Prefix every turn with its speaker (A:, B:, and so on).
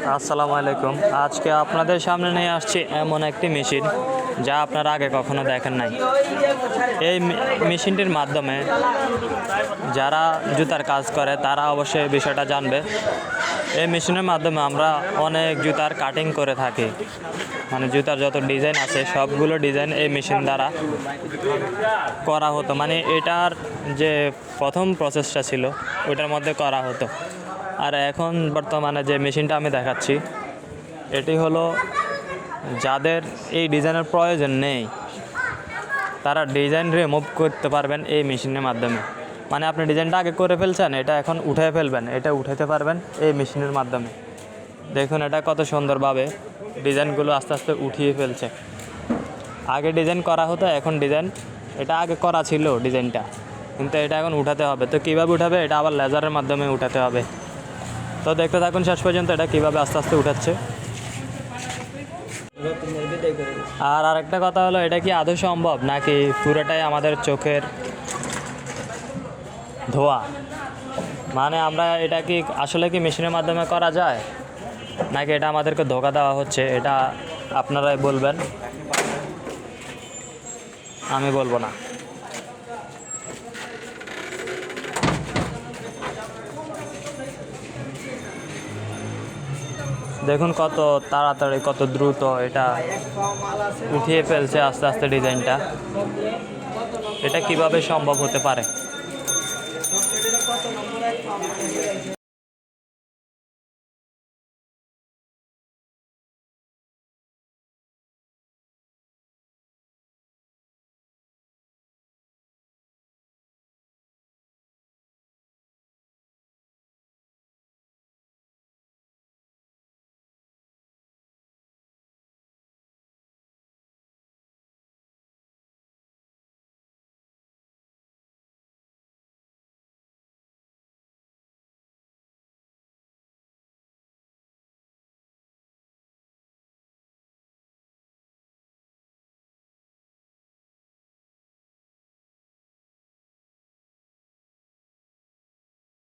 A: আসসালামু আলাইকুম। আজকে আপনাদের সামনে নিয়ে আসছি এমন একটি মেশিন যা আপনারা আগে কখনো দেখেন নাই। এই মেশিনটির মাধ্যমে যারা জুতার কাজ করে তারা অবশ্যই বিষয়টা জানবে। এই মেশিনের মাধ্যমে আমরা অনেক জুতার কাটিং করে থাকি, মানে জুতার যত ডিজাইন আছে সবগুলো ডিজাইন এই মেশিন দ্বারা করা হতো। মানে এটার যে প্রথম প্রসেসটা ছিল ওইটার মধ্যে করা হতো। আর এখন বর্তমানে যে মেশিনটা আমি দেখাচ্ছি এটি হলো যাদের এই ডিজাইনের প্রয়োজন নেই তারা ডিজাইন রিমুভ করতে পারবেন এই মেশিনের মাধ্যমে। মানে আপনি ডিজাইনটা আগে করে ফেলছেন, এটা এখন উঠে ফেলবেন, এটা উঠাতে পারবেন এই মেশিনের মাধ্যমে। দেখুন এটা কত সুন্দরভাবে ডিজাইনগুলো আস্তে আস্তে উঠিয়ে ফেলছে। আগে ডিজাইন করা হতো, এখন ডিজাইন এটা আগে করা ছিল ডিজাইনটা, কিন্তু এটা এখন উঠাতে হবে। তো কীভাবে উঠাবে? এটা আবার লেজারের মাধ্যমে উঠাতে হবে। তো দেখতে থাকুন শেষ পর্যন্ত এটা কীভাবে আস্তে আস্তে উঠাচ্ছে। আর আরেকটা কথা হলো, এটা কি আদৌ সম্ভব নাকি পুরোটাই আমাদের চোখের ধোয়া? মানে আমরা এটা কি আসলে কি মেশিনের মাধ্যমে করা যায় নাকি এটা আমাদেরকে ধোঁকা দেওয়া হচ্ছে? এটা আপনারাই বলবেন, আমি বলবো না। দেখুন কত তাড়াতাড়ি, কত দ্রুত এটা উঠিয়ে ফেলছে আস্তে আস্তে ডিজাইনটা। এটা কিভাবে সম্ভব হতে পারে?